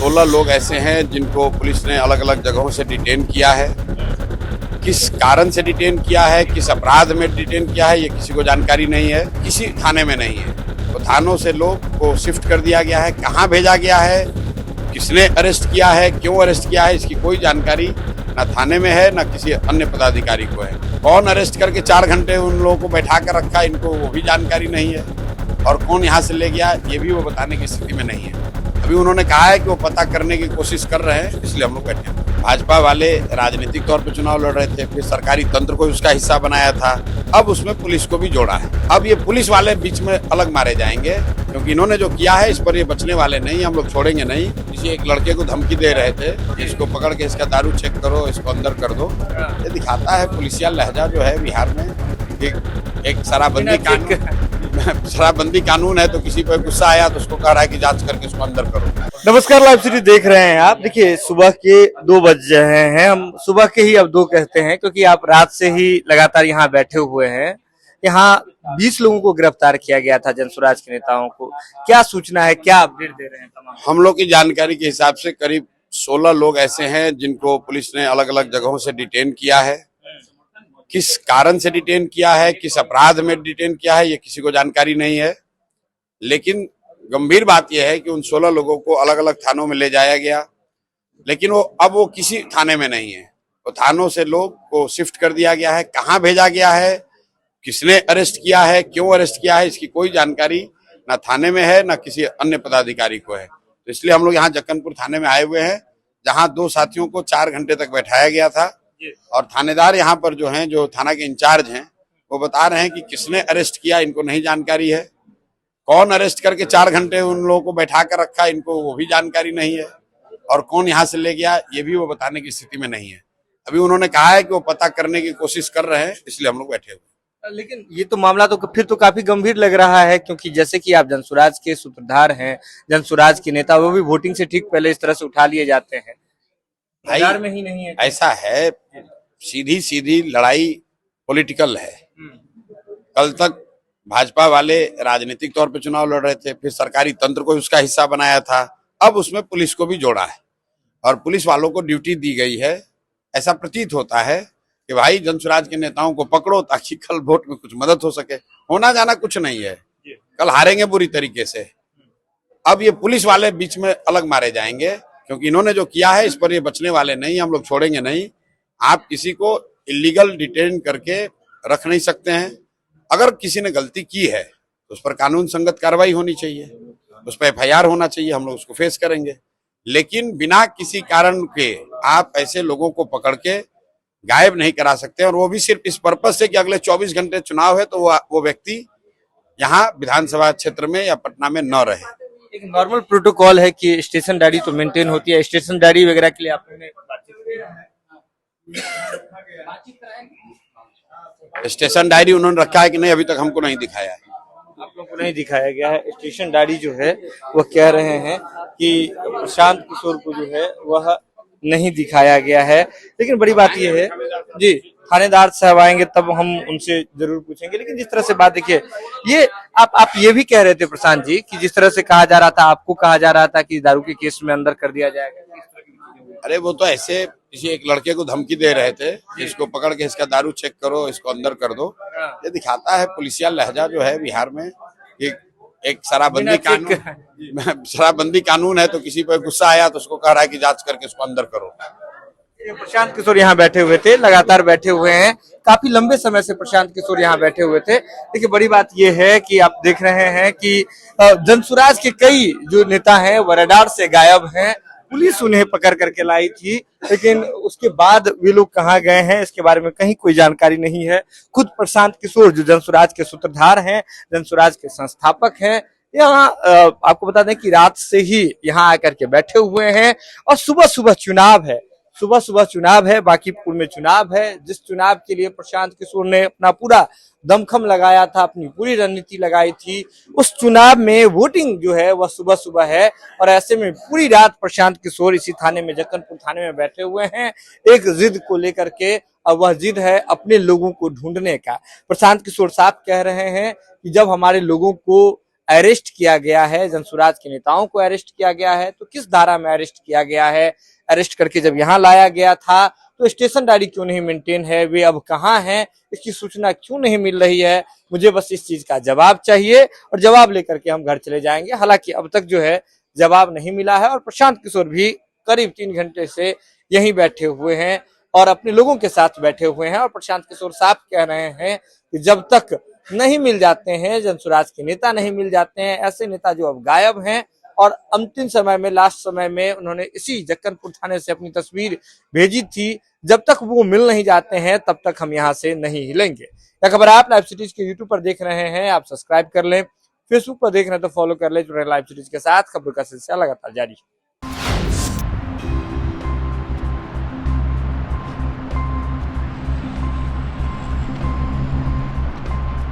16 लोग ऐसे हैं जिनको पुलिस ने अलग अलग जगहों से डिटेन किया है। किस कारण से डिटेन किया है, किस अपराध में डिटेन किया है, ये किसी को जानकारी नहीं है, किसी थाने में नहीं है। तो थानों से लोग को शिफ्ट कर दिया गया है। कहाँ भेजा गया है, किसने अरेस्ट किया है, क्यों अरेस्ट किया है, इसकी कोई जानकारी ना थाने में है, ना किसी अन्य पदाधिकारी को है। कौन अरेस्ट करके 4 घंटे उन लोगों को बैठा कर रखा, इनको वो भी जानकारी नहीं है। और कौन यहाँ से ले गया, ये भी वो बताने की स्थिति में नहीं है। अभी उन्होंने कहा है कि वो पता करने की कोशिश कर रहे हैं, इसलिए हम लोग बैठे हैं। भाजपा वाले राजनीतिक तौर पे चुनाव लड़ रहे थे, फिर सरकारी तंत्र को उसका हिस्सा बनाया था, अब उसमें पुलिस को भी जोड़ा है। अब ये पुलिस वाले बीच में अलग मारे जाएंगे, क्योंकि इन्होंने जो किया है इस पर ये बचने वाले नहीं, हम लोग छोड़ेंगे नहीं। किसी एक लड़के को धमकी दे रहे थे, इसको पकड़ के इसका दारू चेक करो, इसको अंदर कर दो। ये दिखाता है पुलिसिया लहजा जो है बिहार में। एक शराबबंदी कानून है, तो किसी पर गुस्सा आया तो उसको कह रहा है कि जांच करके उसको अंदर करो। नमस्कार, लाइव सिटी देख रहे हैं आप। देखिए, सुबह के 2 बज रहे हैं। हम सुबह के ही अब 2 कहते हैं, क्योंकि आप रात से ही लगातार यहाँ बैठे हुए हैं। यहाँ 20 लोगों को गिरफ्तार किया गया था, जनसुराज के नेताओं को। क्या सूचना है, क्या अपडेट दे रहे हैं तमाम? हम लोग की जानकारी के हिसाब से करीब 16 लोग ऐसे हैं जिनको पुलिस ने अलग अलग जगहों से डिटेन किया है। किस कारण से डिटेन किया है, किस अपराध में डिटेन किया है, ये किसी को जानकारी नहीं है। लेकिन गंभीर बात यह है कि उन 16 लोगों को अलग अलग थानों में ले जाया गया, लेकिन वो किसी थाने में नहीं है। तो थानों से लोग को शिफ्ट कर दिया गया है। कहाँ भेजा गया है, किसने अरेस्ट किया है, क्यों अरेस्ट किया है, इसकी कोई जानकारी ना थाने में है, ना किसी अन्य पदाधिकारी को है। तो इसलिए हम लोग यहाँ जक्कनपुर थाने में आए हुए हैं, जहाँ 2 साथियों को 4 घंटे तक बैठाया गया था। और थानेदार यहाँ पर जो हैं, जो थाना के इंचार्ज हैं, वो बता रहे हैं कि किसने अरेस्ट किया इनको नहीं जानकारी है। कौन अरेस्ट करके 4 घंटे उन लोगों को बैठा कर रखा, इनको वो भी जानकारी नहीं है। और कौन यहाँ से ले गया, ये भी वो बताने की स्थिति में नहीं है। अभी उन्होंने कहा है कि वो पता करने की कोशिश कर रहे हैं, इसलिए हम लोग बैठे हुए। लेकिन ये तो मामला तो फिर तो काफी गंभीर लग रहा है, क्योंकि जैसे कि आप जनसुराज के सूत्रधार हैं, जनसुराज के नेता, वो भी वोटिंग से ठीक पहले इस तरह से उठा लिए जाते हैं। भाई में ही नहीं है, ऐसा है, सीधी सीधी लड़ाई पॉलिटिकल है। कल तक भाजपा वाले राजनीतिक तौर पे चुनाव लड़ रहे थे, फिर सरकारी तंत्र को उसका हिस्सा बनाया था, अब उसमें पुलिस को भी जोड़ा है। और पुलिस वालों को ड्यूटी दी गई है। ऐसा प्रतीत होता है कि भाई जनसुराज के नेताओं को पकड़ो, ताकि कल वोट में कुछ मदद हो सके। होना जाना कुछ नहीं है, कल हारेंगे बुरी तरीके से। अब ये पुलिस वाले बीच में अलग मारे जाएंगे, क्योंकि इन्होंने जो किया है इस पर ये बचने वाले नहीं, हम लोग छोड़ेंगे नहीं। आप किसी को इलीगल डिटेन करके रख नहीं सकते हैं। अगर किसी ने गलती की है तो उस पर कानून संगत कार्रवाई होनी चाहिए, उस पर FIR होना चाहिए, हम लोग उसको फेस करेंगे। लेकिन बिना किसी कारण के आप ऐसे लोगों को पकड़ के गायब नहीं करा सकते, और वो भी सिर्फ इस पर्पज से कि अगले 24 घंटे चुनाव है, तो वो व्यक्ति यहाँ विधानसभा क्षेत्र में या पटना में न रहे। एक नॉर्मल प्रोटोकॉल है कि स्टेशन डायरी तो मेंटेन होती है। स्टेशन डायरी वगैरह के लिए आपने बातचीत की है? स्टेशन डायरी उन्होंने रखा है कि नहीं, अभी तक हमको नहीं दिखाया है। आप लोगों को नहीं दिखाया गया है स्टेशन डायरी जो है। वो कह रहे हैं कि प्रशांत किशोर को जो है वह नहीं दिखाया गया है। लेकिन बड़ी बात यह है जी, थानेदार साहब आएंगे तब हम उनसे जरूर पूछेंगे। लेकिन जिस तरह से बात देखिए, ये आप ये भी कह रहे थे प्रशांत जी कि जिस तरह से कहा जा रहा था, आपको कहा जा रहा था कि दारू के केस में अंदर कर दिया जाएगा। अरे वो तो ऐसे किसी एक लड़के को धमकी दे रहे थे, इसको पकड़ के इसका दारू चेक करो, इसको अंदर कर दो। ये दिखाता है पुलिसिया लहजा जो है बिहार में। एक शराबबंदी कानून है, तो किसी पर गुस्सा आया तो उसको कह रहा है कि जांच करके उसको अंदर करो। प्रशांत किशोर यहाँ बैठे हुए थे, लगातार बैठे हुए हैं। काफी लंबे समय से प्रशांत किशोर यहाँ बैठे हुए थे। देखिए, बड़ी बात यह है कि आप देख रहे हैं कि जनसुराज के कई जो नेता हैं वो रडार से गायब हैं। पुलिस उन्हें पकड़ करके लाई थी, लेकिन उसके बाद वे लोग कहाँ गए हैं इसके बारे में कहीं कोई जानकारी नहीं है। खुद प्रशांत किशोर जो जनसुराज के सूत्रधार हैं, जनसुराज के संस्थापक हैं, यहाँ आपको बता दें कि रात से ही यहाँ आकर के बैठे हुए हैं। और सुबह सुबह चुनाव है, सुबह सुबह चुनाव है, बांकीपुर में चुनाव है, जिस चुनाव के लिए प्रशांत किशोर ने अपना पूरा दमखम लगाया था, अपनी पूरी रणनीति लगाई थी। उस चुनाव में वोटिंग जो है वह सुबह सुबह है, और ऐसे में पूरी रात प्रशांत किशोर इसी थाने में, जक्कनपुर थाने में बैठे हुए हैं, एक जिद को लेकर के। और वह जिद है अपने लोगों को ढूंढने का। प्रशांत किशोर साहब कह रहे हैं कि जब हमारे लोगों को अरेस्ट किया गया है, जनसुराज के नेताओं को अरेस्ट किया गया है, तो किस धारा में अरेस्ट किया गया है, अरेस्ट करके जब यहाँ लाया गया था तो स्टेशन डायरी क्यों नहीं मेंटेन है, वे अब कहाँ हैं, इसकी सूचना क्यों नहीं मिल रही है। मुझे बस इस चीज का जवाब चाहिए और जवाब लेकर के हम घर चले जाएंगे। हालांकि अब तक जो है जवाब नहीं मिला है और प्रशांत किशोर भी करीब 3 घंटे से यहीं बैठे हुए हैं और अपने लोगों के साथ बैठे हुए हैं और प्रशांत किशोर साफ कह रहे हैं कि जब तक नहीं मिल जाते हैं, जनसुराज के नेता नहीं मिल जाते हैं, ऐसे नेता जो अब गायब हैं और अंतिम समय में, लास्ट समय में उन्होंने इसी जक्कनपुर थाने से अपनी तस्वीर भेजी थी, जब तक वो मिल नहीं जाते हैं तब तक हम यहाँ से नहीं हिलेंगे। यह खबर आप लाइव सिटीज के यूट्यूब पर देख रहे हैं, आप सब्सक्राइब कर लें, फेसबुक पर देख रहे हैं तो फॉलो कर लें। जुड़े लाइव सिटीज के साथ, खबरों का सिलसिला लगातार जारी है।